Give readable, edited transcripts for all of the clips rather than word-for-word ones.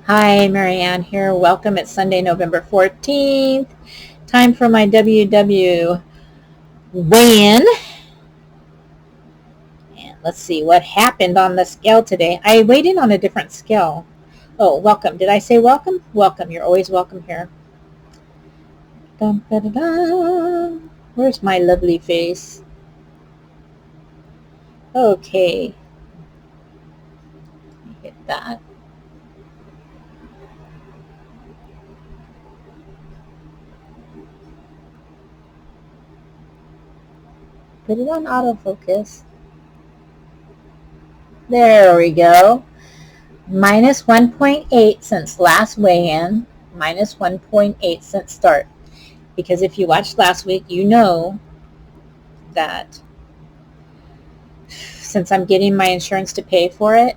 Hi, Marianne here. Welcome. It's Sunday, November 14th. Time for my WW weigh-in. And let's see what happened on the scale today. I weighed in on a different scale. Oh, welcome. Did I say welcome? Welcome. You're always welcome here. Dun, da, da, da. Where's my lovely face? Okay. Hit that. Put it on autofocus. There we go. Minus 1.8 since last weigh-in. Minus 1.8 since start. Because if you watched last week, you know that since I'm getting my insurance to pay for it,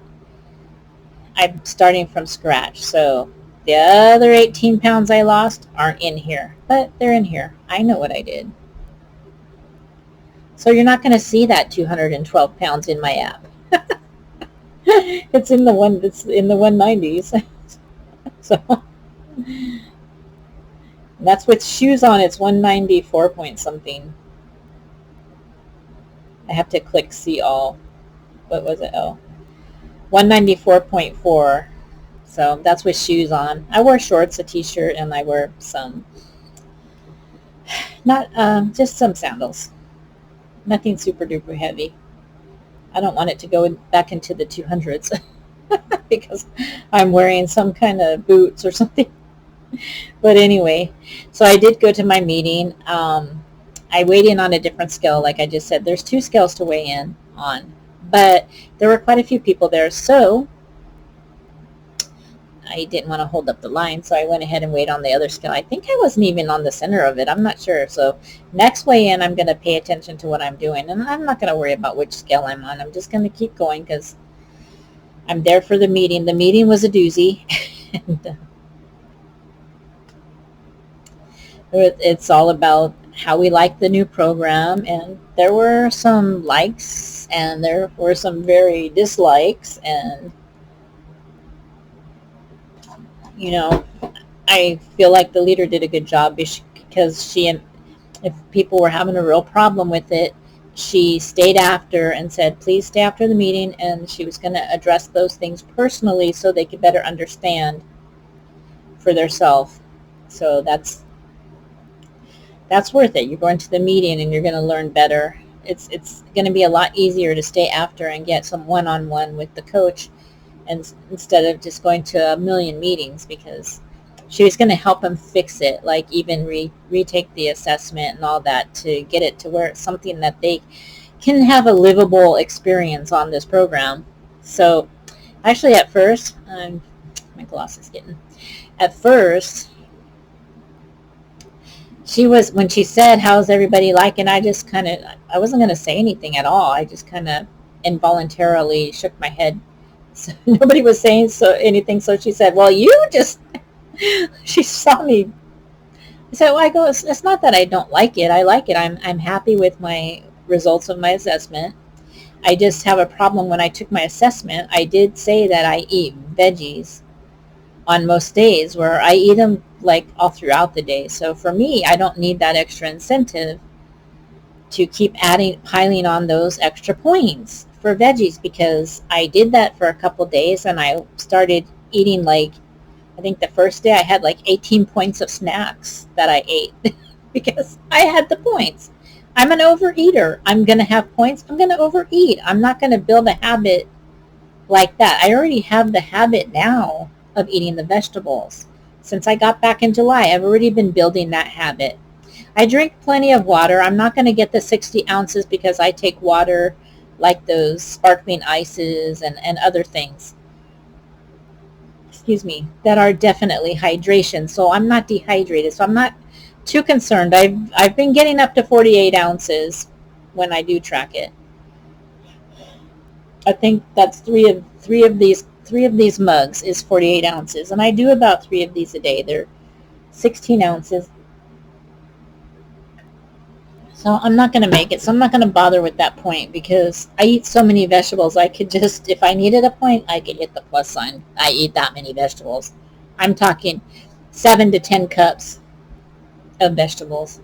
I'm starting from scratch. So the other 18 pounds I lost aren't in here, but they're in here. I know what I did. So you're not going to see that 212 pounds in my app. It's in the 190s. So that's with shoes on. It's 194 point something. I have to click see all. What was it? Oh, 194.4. So that's with shoes on. I wear shorts, a t-shirt, and I wear some, just some sandals. Nothing super duper heavy. I don't want it to go back into the 200s because I'm wearing some kind of boots or something. But anyway, so I did go to my meeting. I weighed in on a different scale. Like I just said, there's two scales to weigh in on, but there were quite a few people there. So I didn't want to hold up the line, so I went ahead and weighed on the other scale. I think I wasn't even on the center of it. I'm not sure. So next weigh-in, I'm going to pay attention to what I'm doing, and I'm not going to worry about which scale I'm on. I'm just going to keep going because I'm there for the meeting. The meeting was a doozy. And, it's all about how we like the new program, and there were some likes, and there were some very dislikes, and you know, I feel like the leader did a good job because if people were having a real problem with it, she stayed after and said, please stay after the meeting, and she was going to address those things personally so they could better understand for themselves. So that's worth it. You're going to the meeting and you're going to learn better. It's going to be a lot easier to stay after and get some one-on-one with the coach, and instead of just going to a million meetings, because she was going to help them fix it, like even retake the assessment and all that to get it to where it's something that they can have a livable experience on this program. So actually at first, my gloss is getting, at first, when she said, how's everybody liking, I wasn't going to say anything at all. I just kind of involuntarily shook my head. So nobody was saying anything. So she said, well, she saw me. I said, well, I go, it's not that I don't like it. I like it. I'm happy with my results of my assessment. I just have a problem when I took my assessment. I did say that I eat veggies on most days, where I eat them like all throughout the day. So for me, I don't need that extra incentive to keep piling on those extra points for veggies, because I did that for a couple days and I started eating, like, I think the first day I had like 18 points of snacks that I ate because I had the points. I'm an overeater. I'm going to have points. I'm going to overeat. I'm not going to build a habit like that. I already have the habit now of eating the vegetables. Since I got back in July, I've already been building that habit. I drink plenty of water. I'm not going to get the 60 ounces because I take water like those sparkling ices and other things, that are definitely hydration. So I'm not dehydrated. So I'm not too concerned. I've been getting up to 48 ounces when I do track it. I think that's three of these mugs is 48 ounces, and I do about 3 of these a day. They're 16 ounces. So I'm not going to make it. So I'm not going to bother with that point because I eat so many vegetables. I could just, if I needed a point, I could hit the plus sign. I eat that many vegetables. I'm talking 7 to 10 cups of vegetables.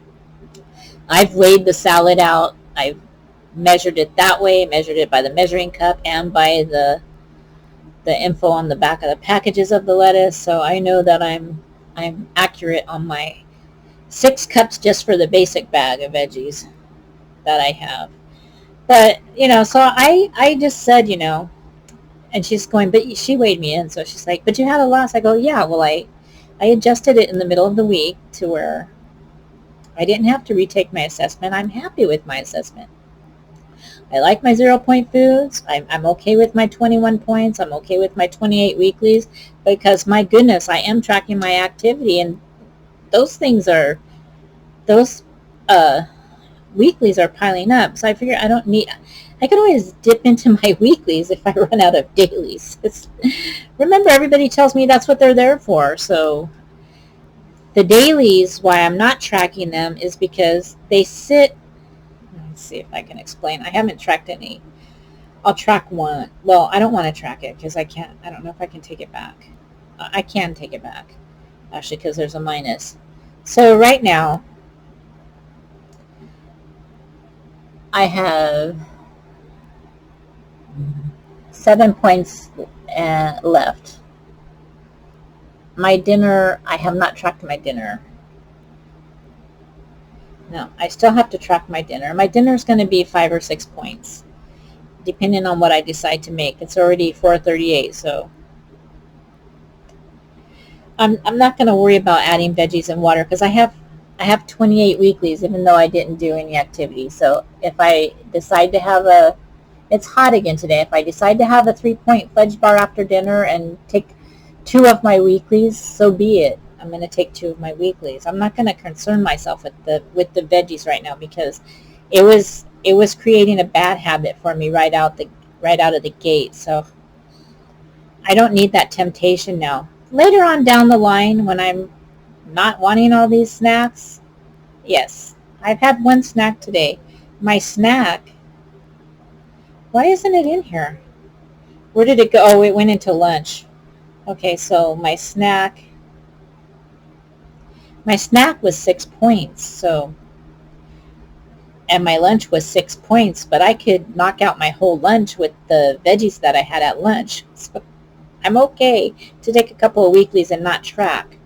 I've weighed the salad out. I've measured it that way, measured it by the measuring cup and by the info on the back of the packages of the lettuce. So I know that I'm accurate on my 6 cups just for the basic bag of veggies that I have. But, so I just said, and she's going, but she weighed me in. So she's like, but you had a loss. I go, yeah, well, I adjusted it in the middle of the week to where I didn't have to retake my assessment. I'm happy with my assessment. I like my 0-point foods. I'm okay with my 21 points. I'm okay with my 28 weeklies because, my goodness, I am tracking my activity, and those weeklies are piling up. So I figure I could always dip into my weeklies if I run out of dailies. Remember, everybody tells me that's what they're there for. So the dailies, why I'm not tracking them is because they sit. Let's see if I can explain. I haven't tracked any. I'll track one. Well, I don't want to track it because I can't. I don't know if I can take it back. I can take it back, actually, because there's a minus. So right now, I have 7 points left. My dinner, I have not tracked my dinner. No, I still have to track my dinner. My dinner is going to be 5 or 6 points, depending on what I decide to make. It's already 4:38, so I'm not going to worry about adding veggies and water because I have 28 weeklies, even though I didn't do any activity. So if I decide to have it's hot again today. If I decide to have a 3-point fudge bar after dinner and take 2 of my weeklies, so be it. I'm going to take 2 of my weeklies. I'm not going to concern myself with the veggies right now because it was creating a bad habit for me right out of the gate. So I don't need that temptation now. Later on down the line, when I'm not wanting all these snacks, yes, I've had one snack today. My snack, why isn't it in here? Where did it go? Oh, it went into lunch. Okay, so my snack was 6 points, so, and my lunch was 6 points, but I could knock out my whole lunch with the veggies that I had at lunch. So I'm okay to take a couple of weeklies and not track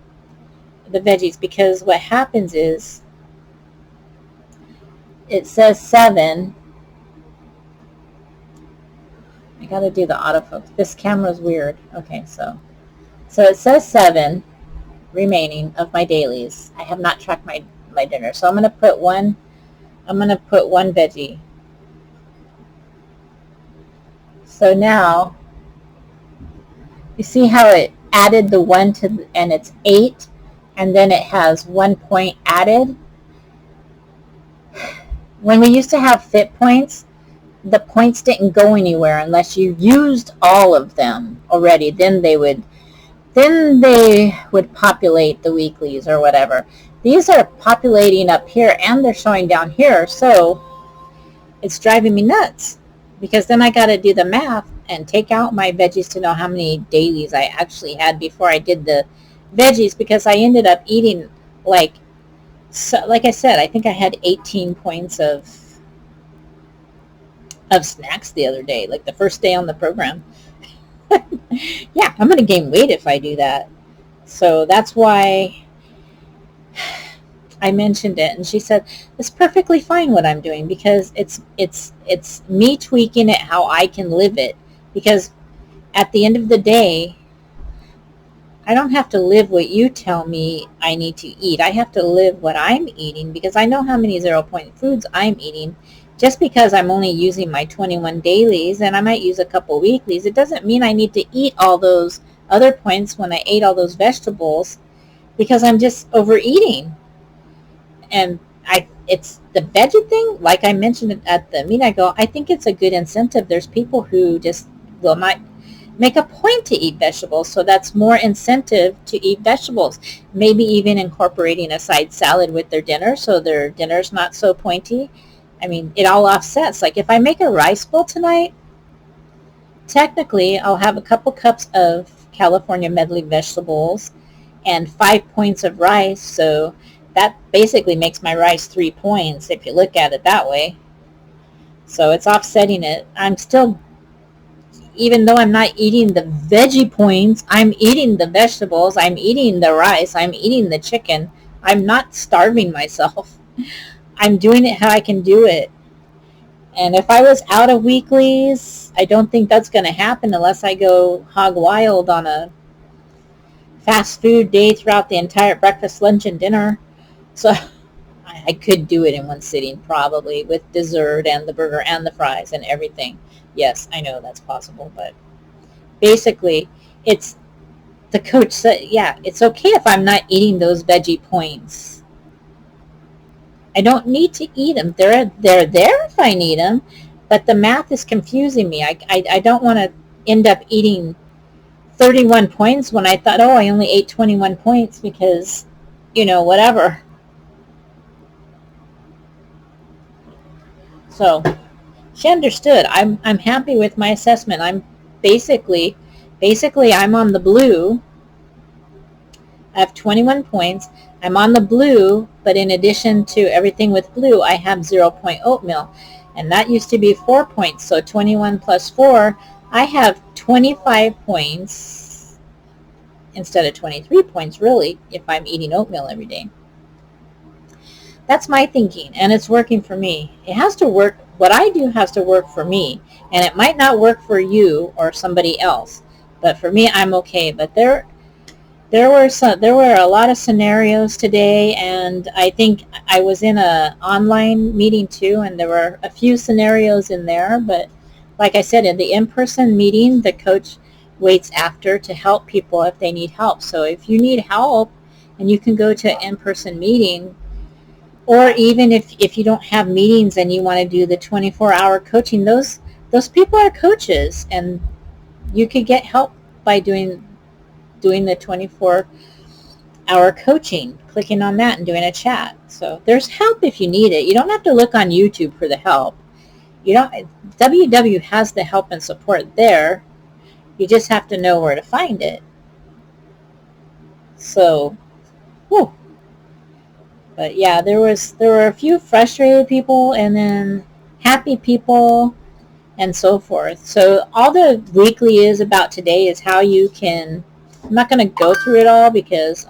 the veggies, because what happens is it says 7. I gotta do the autofocus. This camera's weird. Okay, so it says 7 remaining of my dailies. I have not tracked my dinner, so I'm gonna put one veggie. So now you see how it added the 1 to, and it's 8, and then it has 1 point added. When we used to have fit points, the points didn't go anywhere unless you used all of them already. Then they would populate the weeklies or whatever. These are populating up here and they're showing down here, so it's driving me nuts because then I got to do the math and take out my veggies to know how many dailies I actually had before I did the veggies, because I ended up eating like I said, I think I had 18 points of snacks the other day, like the first day on the program. Yeah, I'm going to gain weight if I do that. So that's why I mentioned it. And she said, it's perfectly fine what I'm doing because it's me tweaking it how I can live it. Because at the end of the day, I don't have to live what you tell me I need to eat. I have to live what I'm eating because I know how many 0-point foods I'm eating. Just because I'm only using my 21 dailies and I might use a couple weeklies, it doesn't mean I need to eat all those other points when I ate all those vegetables, because I'm just overeating. And it's the veggie thing, like I mentioned at the meeting, I think it's a good incentive. There's people who just will not make a point to eat vegetables, so that's more incentive to eat vegetables. Maybe even incorporating a side salad with their dinner, so their dinner's not so pointy. I mean, it all offsets. Like if I make a rice bowl tonight, technically I'll have a couple cups of California medley vegetables and 5 points of rice, so that basically makes my rice 3 points if you look at it that way. So it's offsetting it. I'm still, even though I'm not eating the veggie points, I'm eating the vegetables, I'm eating the rice, I'm eating the chicken. I'm not starving myself. I'm doing it how I can do it. And if I was out of weeklies, I don't think that's going to happen unless I go hog wild on a fast food day throughout the entire breakfast, lunch, and dinner. So I could do it in one sitting probably, with dessert and the burger and the fries and everything. Yes, I know that's possible, but basically it's, the coach said, yeah, it's okay if I'm not eating those veggie points. I don't need to eat them. They're there if I need them, but the math is confusing me. I don't want to end up eating 31 points when I thought, oh, I only ate 21 points because, whatever. So she understood. I'm happy with my assessment. I'm basically I'm on the blue. I have 21 points. I'm on the blue, but in addition to everything with blue, I have 0 point oatmeal. And that used to be 4 points. So 21 plus 4, I have 25 points instead of 23 points, really, if I'm eating oatmeal every day. That's my thinking, and it's working for me. It has to work. What I do has to work for me, and it might not work for you or somebody else, but for me, I'm okay. But there were a lot of scenarios today, and I think I was in a online meeting too, and there were a few scenarios in there. But like I said, in the in-person meeting, the coach waits after to help people if they need help. So if you need help and you can go to an in-person meeting, or even if you don't have meetings and you want to do the 24-hour coaching, those people are coaches, and you could get help by doing the 24-hour coaching, clicking on that and doing a chat. So there's help if you need it. You don't have to look on YouTube for the help. WW has the help and support there. You just have to know where to find it. So, whew. But yeah, there were a few frustrated people and then happy people and so forth. So all the weekly is about today is how you can, I'm not going to go through it all because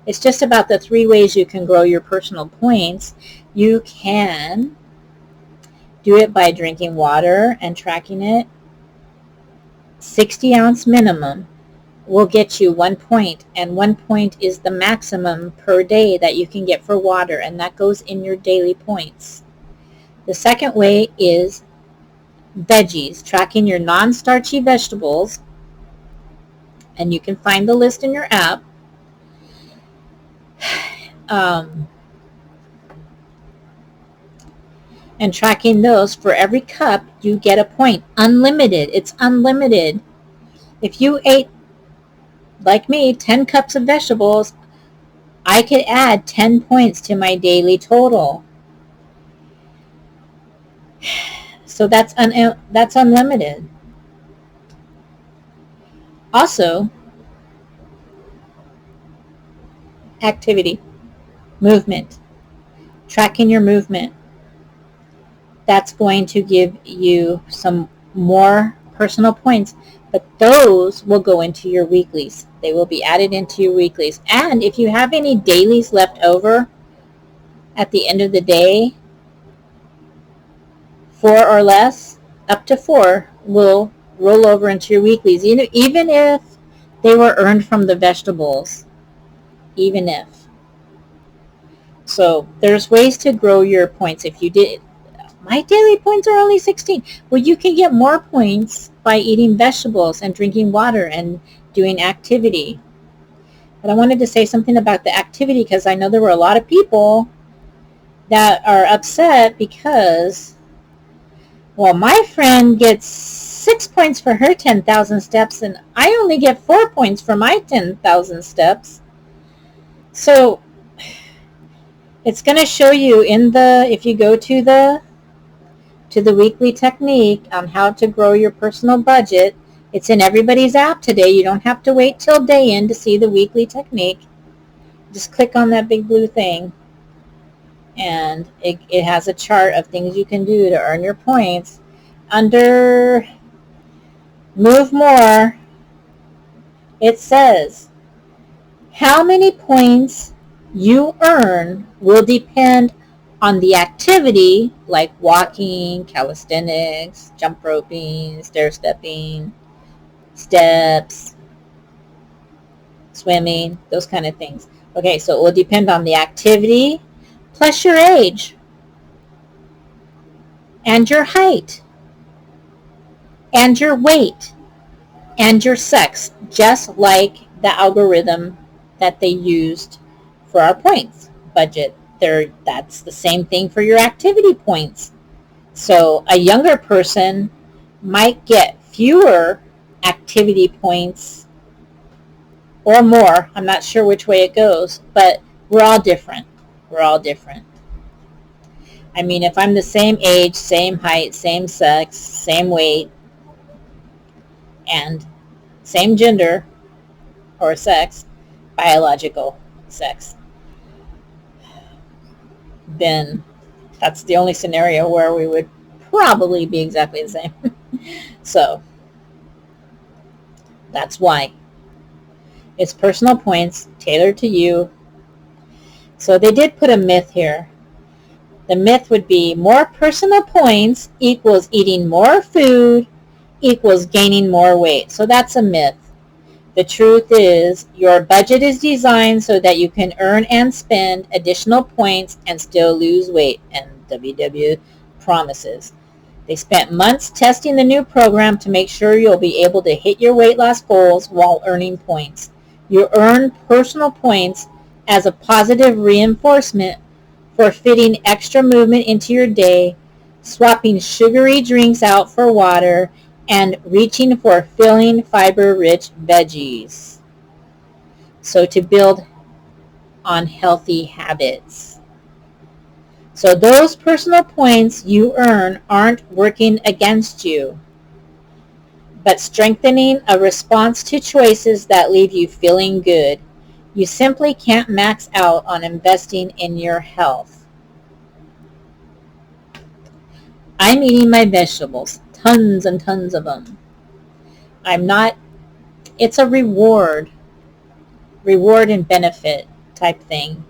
it's just about the 3 ways you can grow your personal points. You can do it by drinking water and tracking it. 60-ounce minimum will get you 1 point, and 1 point is the maximum per day that you can get for water, and that goes in your daily points. The second way is veggies, tracking your non-starchy vegetables, and you can find the list in your app. And tracking those, for every cup you get a point. Unlimited. It's unlimited. If you ate, like me, 10 cups of vegetables, I could add 10 points to my daily total. So that's unlimited. Also, activity, movement, tracking your movement. That's going to give you some more personal points, but those will go into your weeklies. They will be added into your weeklies. And if you have any dailies left over at the end of the day, 4 or less, up to 4, will roll over into your weeklies, even if they were earned from the vegetables, even if. So there's ways to grow your points. If you did, my daily points are only 16. Well, you can get more points by eating vegetables and drinking water and doing activity. But I wanted to say something about the activity because I know there were a lot of people that are upset because, well, my friend gets 6 points for her 10,000 steps, and I only get 4 points for my 10,000 steps. So it's going to show you if you go to the weekly technique on how to grow your personal budget. It's in everybody's app today. You don't have to wait till day in to see the weekly technique. Just click on that big blue thing, and it has a chart of things you can do to earn your points. Under Move More, it says how many points you earn will depend on the activity, like walking, calisthenics, jump roping, stair stepping, steps, swimming, those kind of things. Okay, so it will depend on the activity plus your age and your height and your weight and your sex, just like the algorithm that they used for our points budget. That's the same thing for your activity points. So a younger person might get fewer activity points or more. I'm not sure which way it goes, but we're all different. We're all different. I mean, if I'm the same age, same height, same sex, same weight, and same gender or sex, biological sex, then that's the only scenario where we would probably be exactly the same. So that's why it's personal points tailored to you. So they did put a myth here. The myth would be more personal points equals eating more food equals gaining more weight. So that's a myth. The truth is your budget is designed so that you can earn and spend additional points and still lose weight, and WW promises. They spent months testing the new program to make sure you'll be able to hit your weight loss goals while earning points. You earn personal points as a positive reinforcement for fitting extra movement into your day, swapping sugary drinks out for water, and reaching for filling, fiber-rich veggies. So to build on healthy habits. So those personal points you earn aren't working against you, but strengthening a response to choices that leave you feeling good. You simply can't max out on investing in your health. I'm eating my vegetables, tons and tons of them. It's a reward and benefit type thing.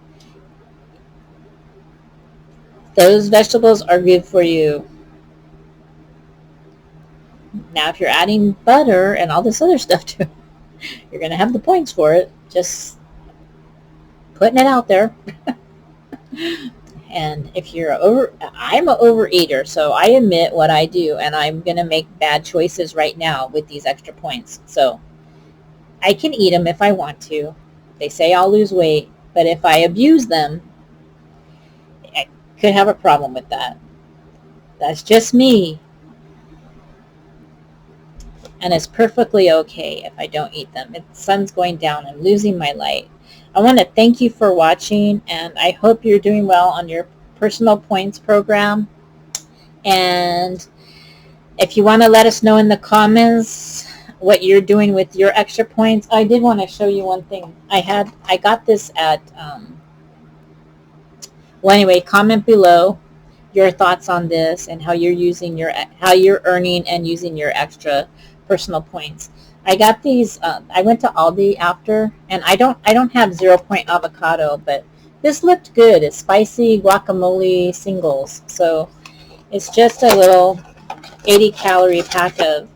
Those vegetables are good for you. Now, if you're adding butter and all this other stuff to it, you're going to have the points for it. Just putting it out there. And if I'm an overeater, so I admit what I do, and I'm going to make bad choices right now with these extra points. So I can eat them if I want to. They say I'll lose weight, but if I abuse them, I could have a problem with that. That's just me. And it's perfectly okay if I don't eat them. The sun's going down. I'm losing my light. I want to thank you for watching, and I hope you're doing well on your personal points program. And if you want to let us know in the comments what you're doing with your extra points, I did want to show you one thing. I got this at, well, anyway, comment below your thoughts on this and how you're earning and using your extra personal points. I got these, I went to Aldi after, and I don't have 0 point avocado, but this looked good. It's spicy guacamole singles. So it's just a little 80 calorie pack of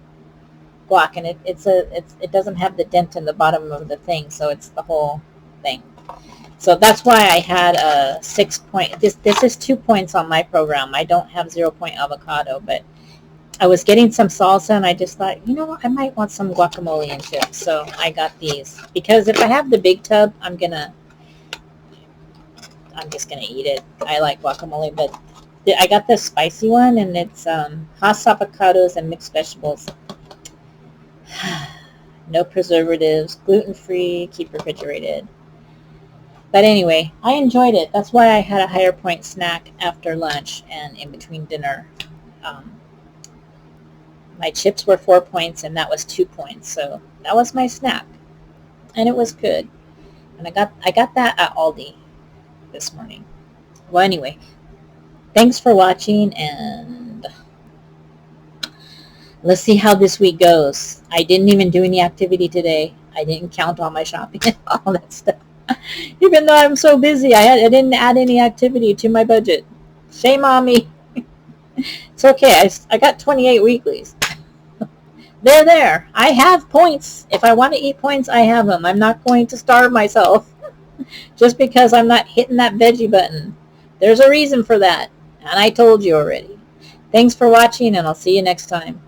guac, and it doesn't have the dent in the bottom of the thing, so it's the whole thing. So that's why I had a 6 point, this is 2 points on my program. I don't have 0 point avocado, but I was getting some salsa, and I just thought, you know what, I might want some guacamole and chips. So I got these, because if I have the big tub, I'm just gonna eat it. I like guacamole, but I got the spicy one, and it's Hass avocados and mixed vegetables. No preservatives, gluten-free, keep refrigerated. But anyway, I enjoyed it. That's why I had a higher point snack after lunch and in between dinner. Um, my chips were 4 points and that was 2 points. So that was my snack. And it was good. And I got that at Aldi this morning. Well, anyway, thanks for watching, and let's see how this week goes. I didn't even do any activity today. I didn't count all my shopping and all that stuff. Even though I'm so busy, I didn't add any activity to my budget. Shame on me. It's okay. I got 28 weeklies. They're there. I have points. If I want to eat points, I have them. I'm not going to starve myself just because I'm not hitting that veggie button. There's a reason for that, and I told you already. Thanks for watching, and I'll see you next time.